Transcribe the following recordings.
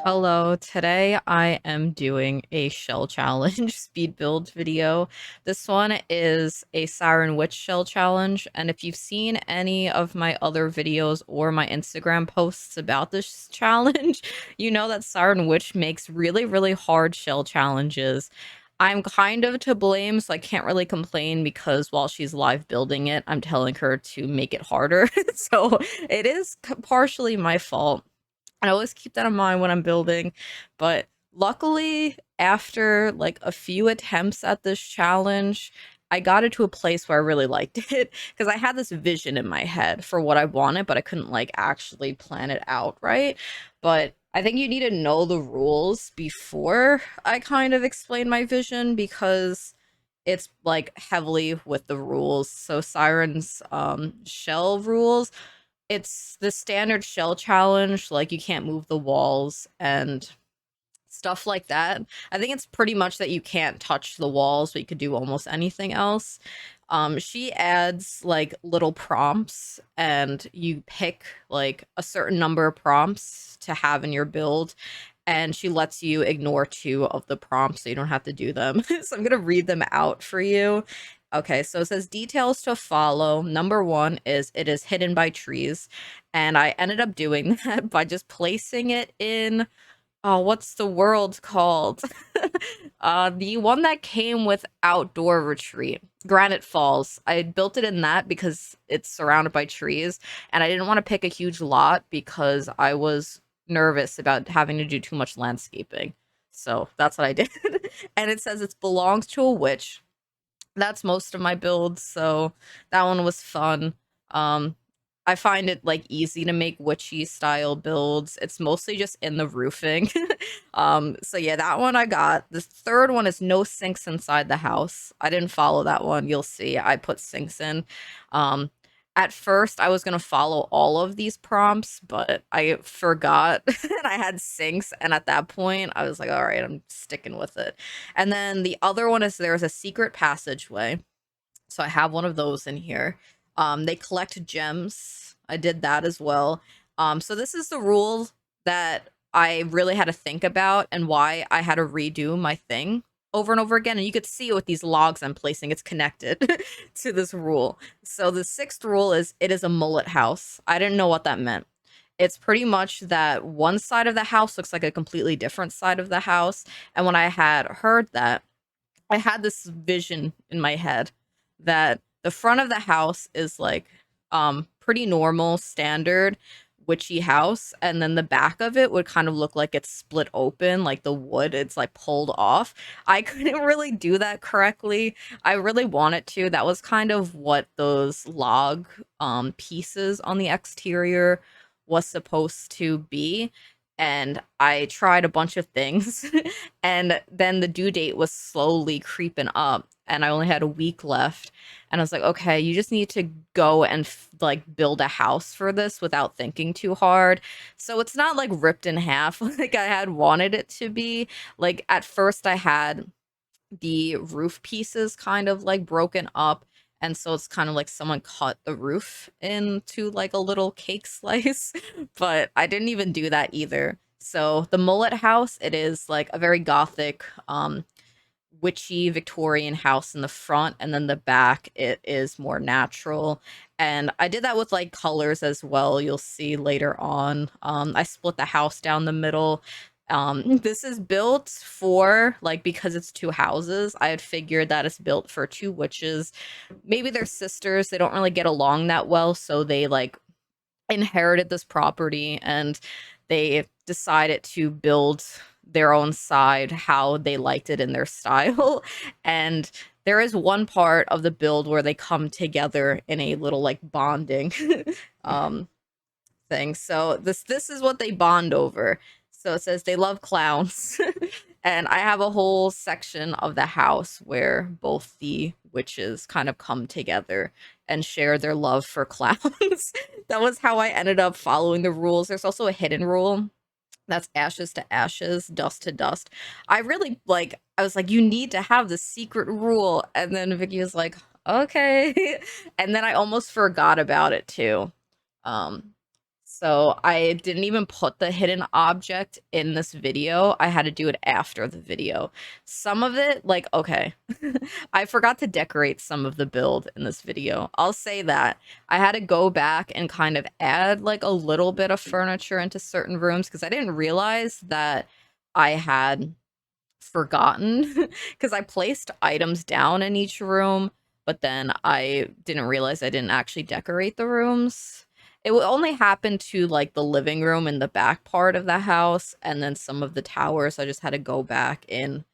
Hello, today I am doing a shell challenge speed build video. This one is a Siren Witch shell challenge, and if you've seen any of my other videos or my Instagram posts about this challenge, you know that Siren Witch makes really, really hard shell challenges. I'm kind of to blame, so I can't really complain because while she's live building it, I'm telling her to make it harder. So it is partially my fault. I always keep that in mind when I'm building, but luckily, after like a few attempts at this challenge, I got it to a place where I really liked it because I had this vision in my head for what I wanted, but I couldn't like actually plan it out, right? But I think you need to know the rules before I kind of explain my vision because it's like heavily with the rules. So Siren's shell rules, it's the standard shell challenge, like you can't move the walls and stuff like that. I think it's pretty much that you can't touch the walls, but you could do almost anything else. She adds like little prompts, and you pick like a certain number of prompts to have in your build, and she lets you ignore 2 of the prompts so you don't have to do them. So I'm gonna read them out for you. Okay, so it says details to follow. Number 1 is it is hidden by trees, and I ended up doing that by just placing it in, oh, what's the world called? The one that came with outdoor retreat, Granite Falls. I built it in that because it's surrounded by trees, and I didn't want to pick a huge lot because I was nervous about having to do too much landscaping. So that's what I did. And it says it belongs to a witch. That's most of my builds, so that one was fun. Um, I find it like easy to make witchy style builds. It's mostly just in the roofing. So yeah, that one I got. The third one is no sinks inside the house. I didn't follow that one. You'll see I put sinks in. Um, at first I was gonna follow all of these prompts, but I forgot and I had sinks, and at that point I was like, all right, I'm sticking with it. And then the other one is there's a secret passageway. So I have one of those in here. They collect gems. I did that as well. So this is the rule that I really had to think about and why I had to redo my thing over and over again. And you could see with these logs I'm placing, it's connected to this rule. So the 6th rule is it is a mullet house. I didn't know what that meant. It's pretty much that one side of the house looks like a completely different side of the house. And when I had heard that, I had this vision in my head that the front of the house is like pretty normal standard witchy house, and then the back of it would kind of look like it's split open, like the wood it's like pulled off. I couldn't really do that correctly. I really wanted to. That was kind of what those log pieces on the exterior was supposed to be, and I tried a bunch of things and then the due date was slowly creeping up, and I only had a week left, and I was like, okay, you just need to go and like build a house for this without thinking too hard. So it's not like ripped in half like I had wanted it to be. Like at first I had the roof pieces kind of like broken up, and so it's kind of like someone cut the roof into like a little cake slice. But I didn't even do that either. So the mullet house, it is like a very gothic witchy Victorian house in the front, and then the back it is more natural. And I did that with like colors as well. You'll see later on. I split the house down the middle. This is built for like, because it's 2 houses, I had figured that it's built for 2 witches. Maybe they're sisters, they don't really get along that well, so they like inherited this property and they decided to build their own side how they liked it in their style. And there is one part of the build where they come together in a little like bonding um thing. So this is what they bond over. So it says they love clowns. And I have a whole section of the house where both the witches kind of come together and share their love for clowns. That was how I ended up following the rules. There's also a hidden rule. That's ashes to ashes, dust to dust. I really like, I was like, you need to have the secret rule. And then Vicky was like, okay. And then I almost forgot about it too. Um, So I didn't even put the hidden object in this video. I had to do it after the video. Some of it, like, okay, I forgot to decorate some of the build in this video. I'll say that. I had to go back and kind of add like a little bit of furniture into certain rooms because I didn't realize that I had forgotten because I placed items down in each room, but then I didn't realize I didn't actually decorate the rooms. It would only happen to like the living room in the back part of the house and then some of the towers. I just had to go back in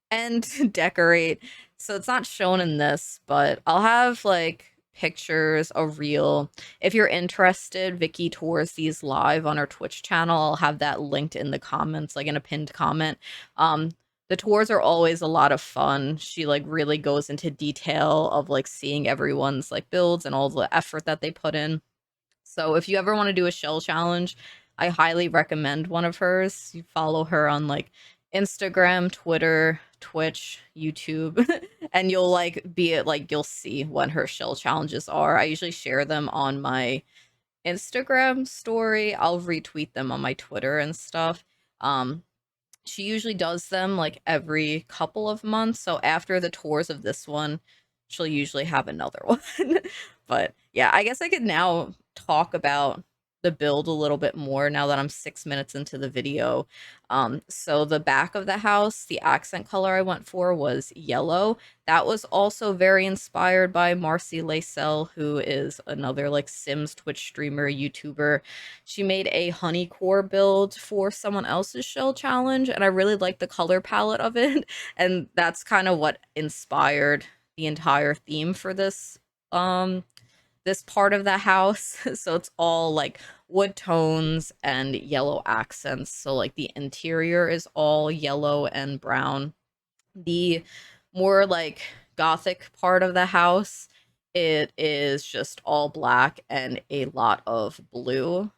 and decorate. So it's not shown in this, but I'll have like pictures, a reel. If you're interested, Vicky tours these live on our Twitch channel. I'll have that linked in the comments, like in a pinned comment. Um, the tours are always a lot of fun. She like really goes into detail of like seeing everyone's like builds and all the effort that they put in. So if you ever want to do a shell challenge, I highly recommend one of hers. You follow her on like Instagram, Twitter, Twitch, YouTube, and you'll like be it like you'll see when her shell challenges are. I usually share them on my Instagram story. I'll retweet them on my Twitter and stuff. She usually does them like every couple of months. So after the tours of this one, she'll usually have another one. But yeah, I guess I could now talk about the build a little bit more now that I'm 6 minutes into the video. So the back of the house, the accent color I went for was yellow. That was also very inspired by Marcy Lacelle, who is another like Sims Twitch streamer, YouTuber. She made a honey core build for someone else's shell challenge, and I really like the color palette of it. And that's kind of what inspired the entire theme for this part of the house. So it's all like wood tones and yellow accents. So like the interior is all yellow and brown. The more like gothic part of the house, it is just all black and a lot of blue.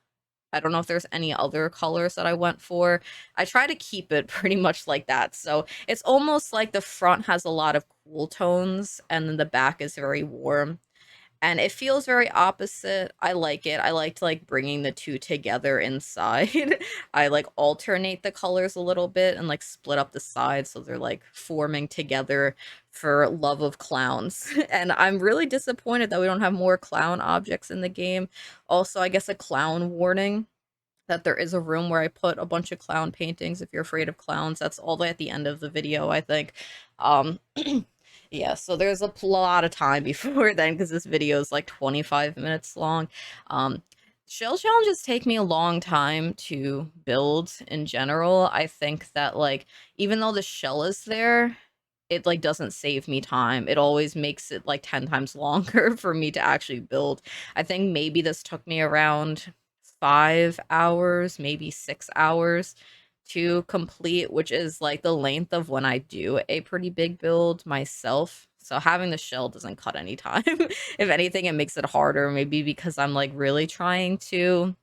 I don't know if there's any other colors that I went for. I try to keep it pretty much like that. So it's almost like the front has a lot of cool tones and then the back is very warm. And it feels very opposite. I like it. I liked like bringing the two together inside. I like alternate the colors a little bit and like split up the sides so they're like forming together for love of clowns. And I'm really disappointed that we don't have more clown objects in the game. Also, I guess a clown warning that there is a room where I put a bunch of clown paintings if you're afraid of clowns. That's all the way at the end of the video, I think. Um yeah, so there's a lot of time before then because this video is like 25 minutes long. Um shell challenges take me a long time to build in general. I think that like even though the shell is there, it like doesn't save me time. It always makes it like 10 times longer for me to actually build. I think maybe this took me around 5 hours, maybe 6 hours to complete, which is like the length of when I do a pretty big build myself. So having the shell doesn't cut any time. If anything, it makes it harder, maybe because I'm like really trying to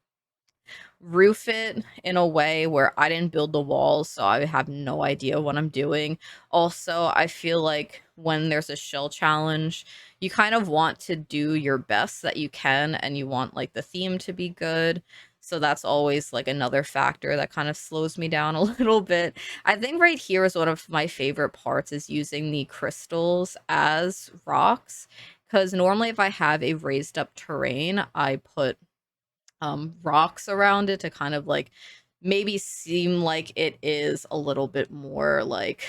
roof it in a way where I didn't build the walls, so I have no idea what I'm doing. Also, I feel like when there's a shell challenge, you kind of want to do your best that you can, and you want like the theme to be good. So that's always like another factor that kind of slows me down a little bit. I think right here is one of my favorite parts is using the crystals as rocks. Because normally if I have a raised up terrain, I put rocks around it to kind of like maybe seem like it is a little bit more like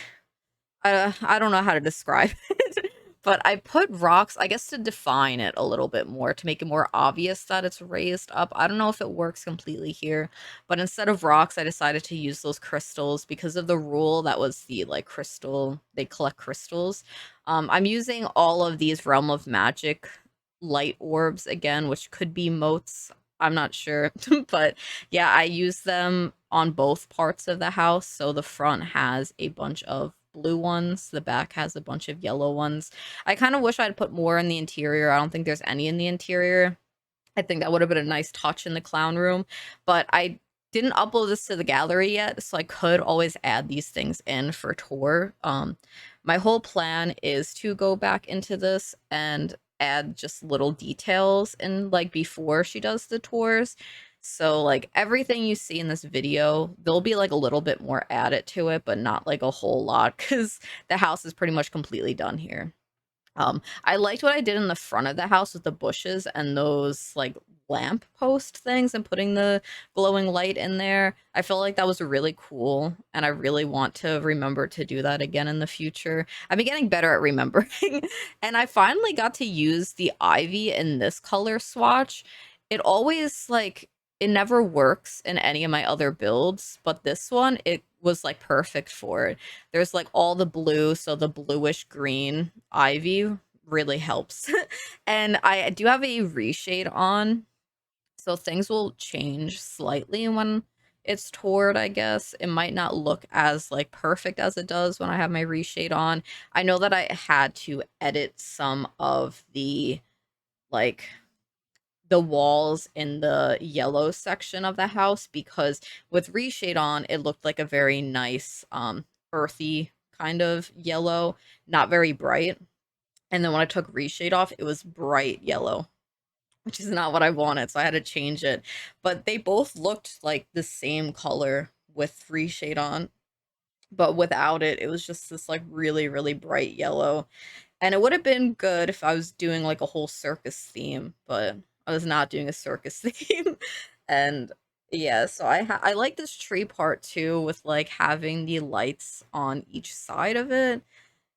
I don't know how to describe it, but I put rocks, I guess, to define it a little bit more, to make it more obvious that it's raised up. I don't know if it works completely here, but instead of rocks, I decided to use those crystals because of the rule that was the like crystal, they collect crystals. I'm using all of these Realm of Magic light orbs again, which could be motes. I'm not sure, but yeah, I use them on both parts of the house. So the front has a bunch of blue ones, the back has a bunch of yellow ones. I kind of wish I'd put more in the interior. I don't think there's any in the interior. I think that would have been a nice touch in the clown room, but I didn't upload this to the gallery yet, so I could always add these things in for tour. My whole plan is to go back into this and add just little details in like before she does the tours. So like everything you see in this video, there'll be like a little bit more added to it, but not like a whole lot because the house is pretty much completely done here. I liked what I did in the front of the house with the bushes and those like lamp post things and putting the glowing light in there. I felt like that was really cool, and I really want to remember to do that again in the future. I've been getting better at remembering, and I finally got to use the ivy in this color swatch. It always like it never works in any of my other builds, but this one it was like perfect for it. There's like all the blue, so the bluish green ivy really helps. And I do have a reshade on, so things will change slightly when it's toured, I guess. It might not look as like perfect as it does when I have my reshade on. I know that I had to edit some of like the walls in the yellow section of the house because with reshade on, it looked like a very nice earthy kind of yellow, not very bright. And then when I took reshade off, it was bright yellow, which is not what I wanted, so I had to change it. But they both looked like the same color with reshade on, but without it, it was just this like really, really bright yellow. And it would have been good if I was doing like a whole circus theme, but I was not doing a circus theme. And yeah, so I like this tree part too with like having the lights on each side of it.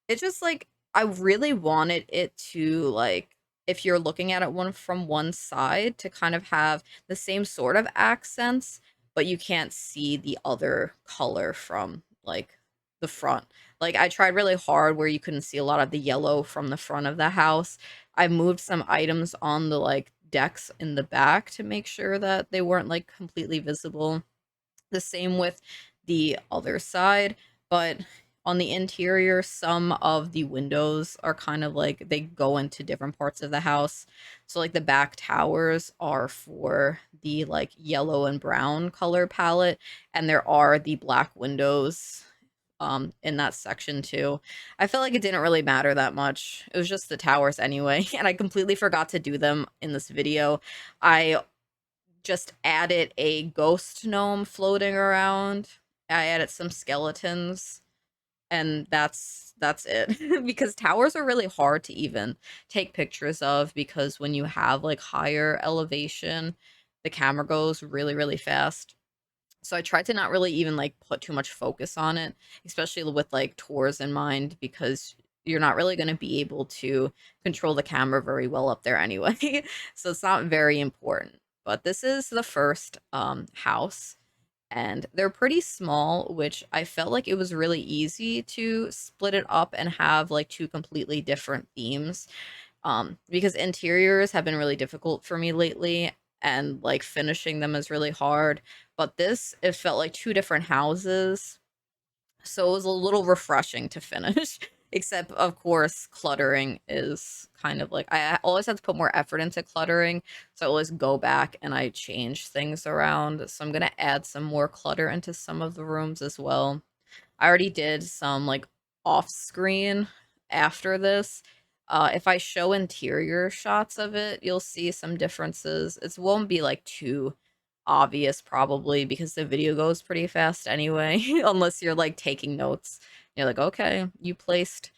It's just like I really wanted it to like if you're looking at it one from one side to kind of have the same sort of accents, but you can't see the other color from like the front. Like I tried really hard where you couldn't see a lot of the yellow from the front of the house. I moved some items on the like decks in the back to make sure that they weren't like completely visible. The same with the other side, but on the interior, some of the windows are kind of like they go into different parts of the house. So like the back towers are for the like yellow and brown color palette, and there are the black windows in that section too. I feel like it didn't really matter that much. It was just the towers anyway, and I completely forgot to do them in this video. I just added a ghost gnome floating around. I added some skeletons, and that's it. Because towers are really hard to even take pictures of because when you have like higher elevation, the camera goes really, really fast. So I tried to not really even like put too much focus on it, especially with like tours in mind, because you're not really going to be able to control the camera very well up there anyway. So it's not very important. But this is the first house, and they're pretty small, which I felt like it was really easy to split it up and have like two completely different themes. Because interiors have been really difficult for me lately, and like finishing them is really hard. But this, it felt like two different houses, so it was a little refreshing to finish. Except, of course, cluttering is kind of like I always have to put more effort into cluttering, so I always go back and I change things around. So I'm gonna add some more clutter into some of the rooms as well. I already did some like off screen after this. If I show interior shots of it, you'll see some differences. It won't be like too obvious probably because the video goes pretty fast anyway, unless you're like taking notes. You're like, okay, you placed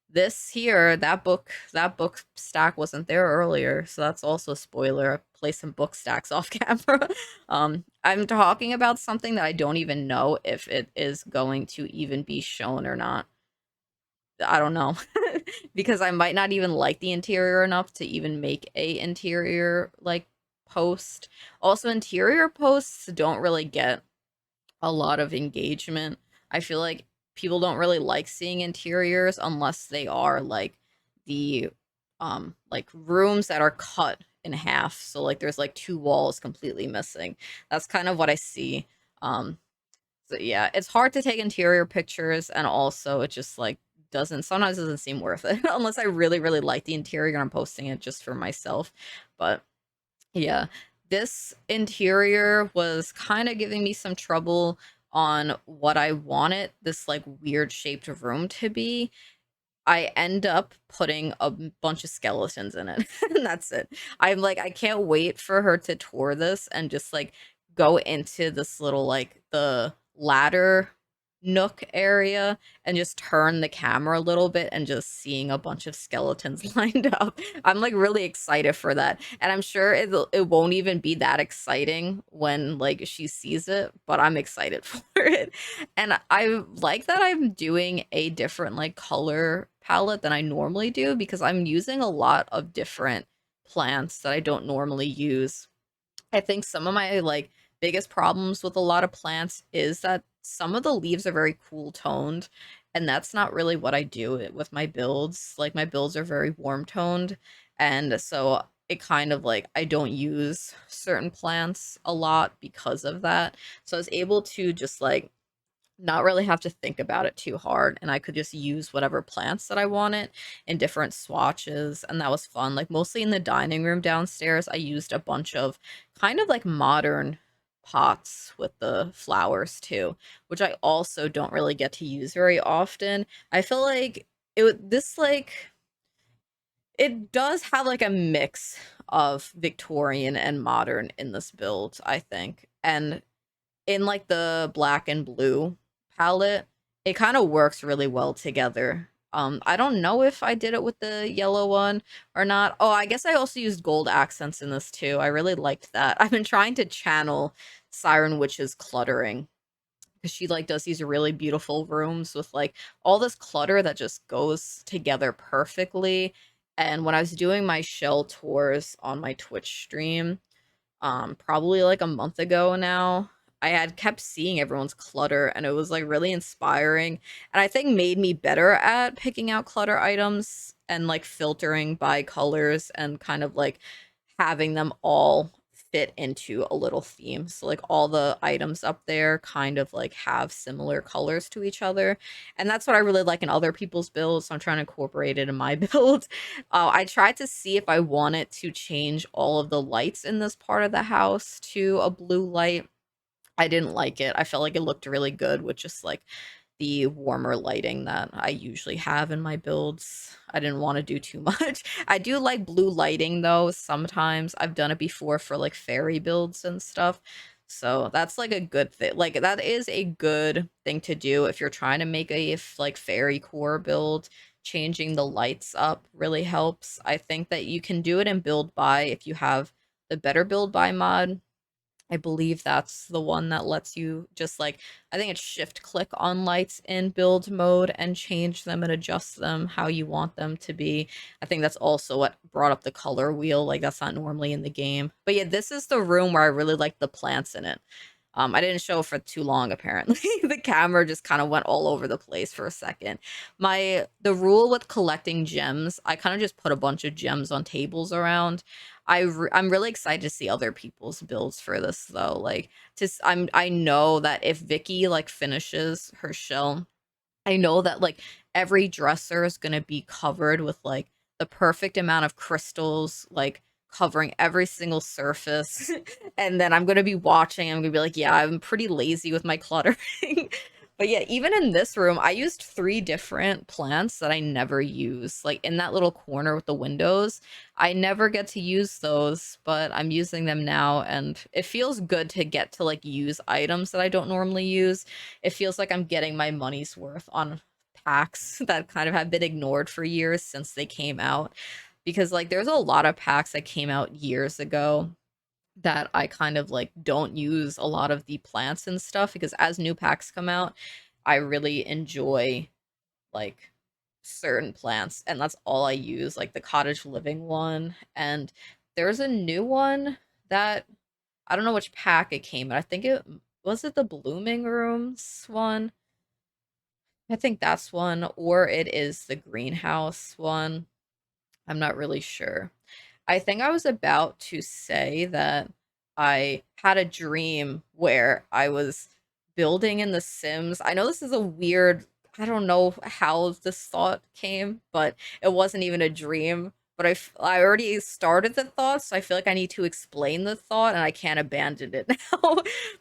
this here. That book stack wasn't there earlier, so that's also a spoiler. I placed some book stacks off camera. I'm talking about something that I don't even know if it is going to even be shown or not. I don't know. Because I might not even like the interior enough to even make a interior like post. Also, interior posts don't really get a lot of engagement. I feel like people don't really like seeing interiors unless they are like the like rooms that are cut in half. So like there's like two walls completely missing. That's kind of what I see. So yeah, it's hard to take interior pictures, and also it just like doesn't sometimes doesn't seem worth it unless I really, really like the interior and I'm posting it just for myself. But yeah, this interior was kind of giving me some trouble on what I wanted this like weird shaped room to be. I end up putting a bunch of skeletons in it, and that's it. I'm like, I can't wait for her to tour this and just like go into this little like the ladder nook area and just turn the camera a little bit and just seeing a bunch of skeletons lined up. I'm like really excited for that. And I'm sure it won't even be that exciting when like she sees it, but I'm excited for it. And I like that I'm doing a different like color palette than I normally do because I'm using a lot of different plants that I don't normally use. I think some of my like biggest problems with a lot of plants is that some of the leaves are very cool toned, and that's not really what I do with my builds. Like my builds are very warm toned, and so it kind of like I don't use certain plants a lot because of that. So I was able to just like not really have to think about it too hard, and I could just use whatever plants that I wanted in different swatches, and that was fun. Like mostly in the dining room downstairs, I used a bunch of kind of like modern pots with the flowers too, which I also don't really get to use very often. I feel like this like it does have like a mix of Victorian and modern in this build, I think. And in like the black and blue palette, it kind of works really well together. I don't know if I did it with the yellow one or not. Oh, I guess I also used gold accents in this too. I really liked that. I've been trying to channel Siren Witch's cluttering because she like does these really beautiful rooms with like all this clutter that just goes together perfectly. And when I was doing my shell tours on my Twitch stream, probably like a month ago now, I had kept seeing everyone's clutter and it was like really inspiring, and I think made me better at picking out clutter items and like filtering by colors and kind of like having them all fit into a little theme. So like all the items up there kind of like have similar colors to each other. And that's what I really like in other people's builds. So I'm trying to incorporate it in my build. I tried to see if I wanted to change all of the lights in this part of the house to a blue light. I didn't like it. I felt like it looked really good with just like the warmer lighting that I usually have in my builds. I didn't want to do too much. I do like blue lighting though sometimes. I've done it before for like fairy builds and stuff. So that's like a good thing. Like that is a good thing to do if you're trying to make a like fairy core build. Changing the lights up really helps. I think that you can do it in build by if you have the better build by mod. I believe that's the one that lets you just like, I think it's shift click on lights in build mode and change them and adjust them how you want them to be. I think that's also what brought up the color wheel. Like that's not normally in the game. But yeah, this is the room where I really like the plants in it. I didn't show for too long apparently. The camera just kind of went all over the place for a second. The rule with collecting gems, I kind of just put a bunch of gems on tables around. I'm really excited to see other people's builds for this though. Like I know that if Vicky like finishes her shell, I know that like every dresser is going to be covered with like the perfect amount of crystals, like covering every single surface. And then I'm going to be watching. I'm going to be like, yeah, I'm pretty lazy with my cluttering. But yeah, even in this room, I used 3 different plants that I never use. Like in that little corner with the windows, I never get to use those, but I'm using them now. And it feels good to get to like use items that I don't normally use. It feels like I'm getting my money's worth on packs that kind of have been ignored for years since they came out. Because like there's a lot of packs that came out years ago that I kind of like don't use a lot of the plants and stuff because as new packs come out, I really enjoy like certain plants and that's all I use, like the cottage living one. And there's a new one that I don't know which pack it came, but I think it was it the blooming rooms one. I think that's one, or it is the greenhouse one. I'm not really sure. I think I was about to say that I had a dream where I was building in The Sims. I know this is a weird, I don't know how this thought came, but it wasn't even a dream. But I already started the thought, so I feel like I need to explain the thought and I can't abandon it now.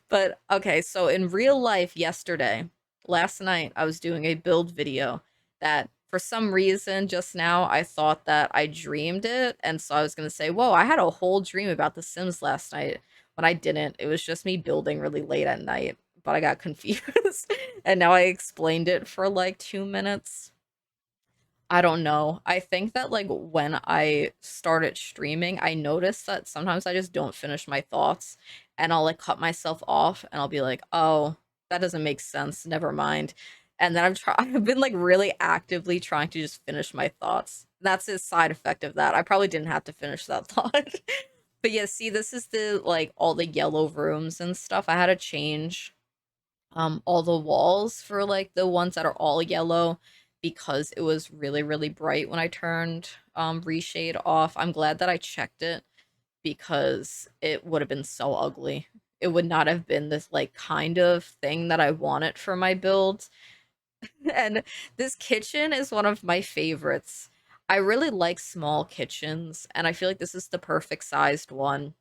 But okay, so in real life, yesterday, last night, I was doing a build video that For some reason, just now, I thought that I dreamed it, and so I was gonna say, "Whoa, I had a whole dream about The Sims last night," but I didn't. It was just me building really late at night, but I got confused, and now I explained it for like 2 minutes. I don't know. I think that like when I started streaming, I noticed that sometimes I just don't finish my thoughts and I'll like cut myself off and I'll be like, "Oh, that doesn't make sense. Never mind." And then I've been like really actively trying to just finish my thoughts. That's a side effect of that. I probably didn't have to finish that thought. But yeah, see, this is the like all the yellow rooms and stuff. I had to change all the walls for like the ones that are all yellow because it was really bright when I turned reshade off. I'm glad that I checked it because it would have been so ugly. It would not have been this like kind of thing that I wanted for my build. And this kitchen is one of my favorites. I really like small kitchens and I feel like this is the perfect sized one,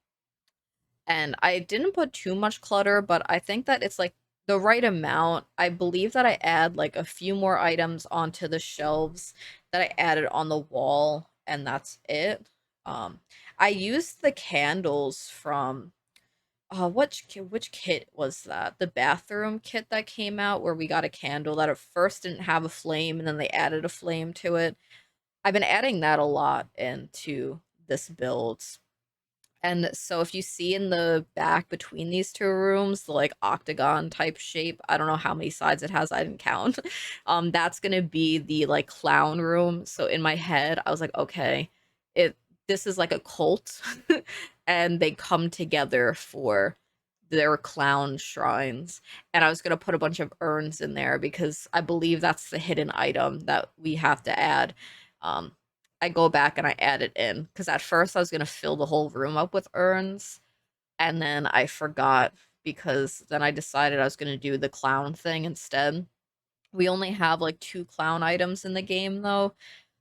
and I didn't put too much clutter, but I think that it's like the right amount. I believe that I add like a few more items onto the shelves that I added on the wall, and that's it. Um, I used the candles from which kit was that? The bathroom kit that came out where we got a candle that at first didn't have a flame and then they added a flame to it. I've been adding that a lot into this build, and so if you see in the back between these two rooms, the like octagon type shape, I don't know how many sides it has, I didn't count. That's gonna be the like clown room. So in my head, I was like, okay, it this is like a cult, and they come together for their clown shrines. And I was gonna put a bunch of urns in there because I believe that's the hidden item that we have to add. Um, I go back and I add it in because at first I was gonna fill the whole room up with urns, and then I forgot because then I decided I was gonna do the clown thing instead. We only have like 2 clown items in the game though,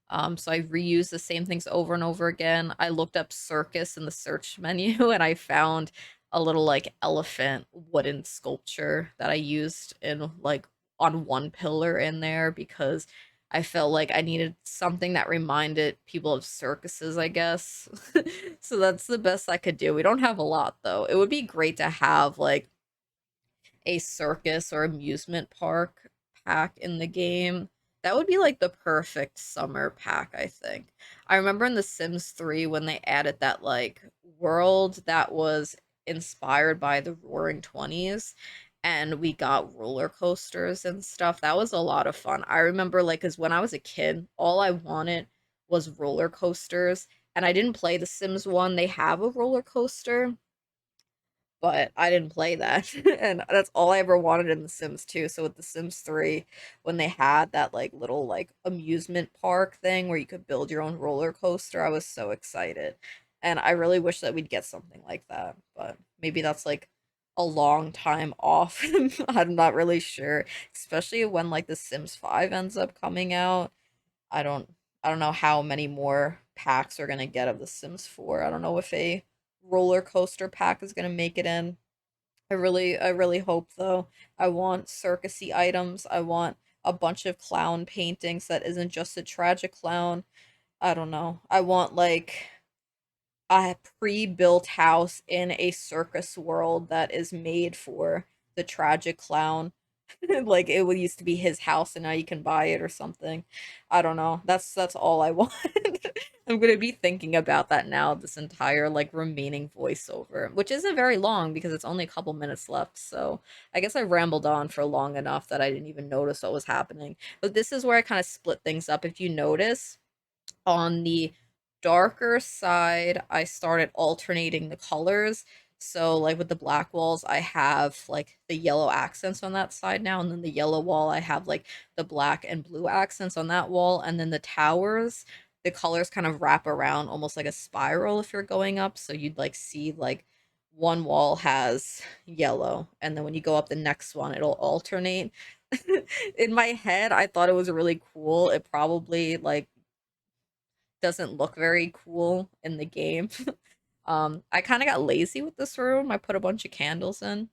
so I reuse the same things over and over again. I looked up circus in the search menu and I found a little like elephant wooden sculpture that I used in like on one pillar in there because I felt like I needed something that reminded people of circuses, I guess. So that's the best I could do. We don't have a lot though. It would be great to have like a circus or amusement park pack in the game. That would be like the perfect summer pack, I think. I remember in The Sims 3 when they added that like world that was inspired by the Roaring 20s, and we got roller coasters and stuff. That was a lot of fun. I remember like cuz when I was a kid, all I wanted was roller coasters, and I didn't play The Sims 1. They have a roller coaster, but I didn't play that. And that's all I ever wanted in The Sims 2. So with The Sims 3, when they had that like little like amusement park thing where you could build your own roller coaster, I was so excited. And I really wish that we'd get something like that. But maybe that's like a long time off. I'm not really sure. Especially when like The Sims 5 ends up coming out. I don't I don't know how many more packs we're gonna get of The Sims 4. I don't know if a roller coaster pack is gonna make it in. I really hope though. I want circusy items. I want a bunch of clown paintings that isn't just a tragic clown. I don't know. I want like a pre-built house in a circus world that is made for the tragic clown. Like it would used to be his house and now you can buy it or something. I don't know. That's all I want. I'm gonna be thinking about that now, this entire like remaining voiceover, which isn't very long because it's only a couple minutes left. So I guess I rambled on for long enough that I didn't even notice what was happening. But this is where I kind of split things up. If you notice, on the darker side, I started alternating the colors. So, like with the black walls, I have like the yellow accents on that side now, and then the yellow wall, I have like the black and blue accents on that wall, and then the towers, the colors kind of wrap around almost like a spiral if you're going up. So you'd like see like one wall has yellow, and then when you go up the next one, it'll alternate. In my head, I thought it was really cool. It probably like doesn't look very cool in the game. I kind of got lazy with this room. I put a bunch of candles in.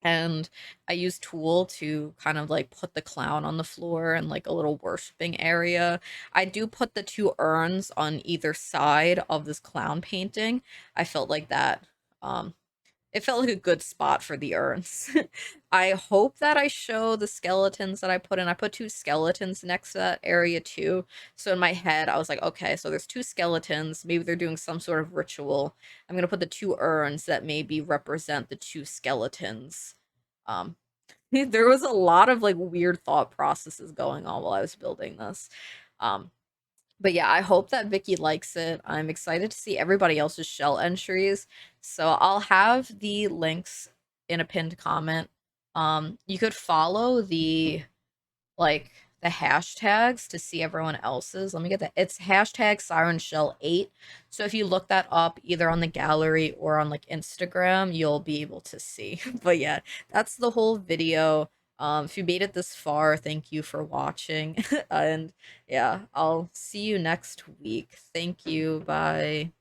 and I use Tool to kind of like put the clown on the floor and like a little worshiping area. I do put the two urns on either side of this clown painting. I felt like that um it felt like a good spot for the urns. I hope that I show the skeletons that I put in. I put two skeletons next to that area too. So in my head, I was like, okay, so there's two skeletons. Maybe they're doing some sort of ritual. I'm gonna put the two urns that maybe represent the two skeletons. Um, there was a lot of like weird thought processes going on while I was building this. Um, but yeah, I hope that Vicky likes it. I'm excited to see everybody else's shell entries. So I'll have the links in a pinned comment. You could follow the like the hashtags to see everyone else's. Let me get that. It's hashtag Siren Shell 8. So if you look that up either on the gallery or on like Instagram, you'll be able to see. But yeah, that's the whole video. If you made it this far, thank you for watching. And yeah, I'll see you next week. Thank you. Bye.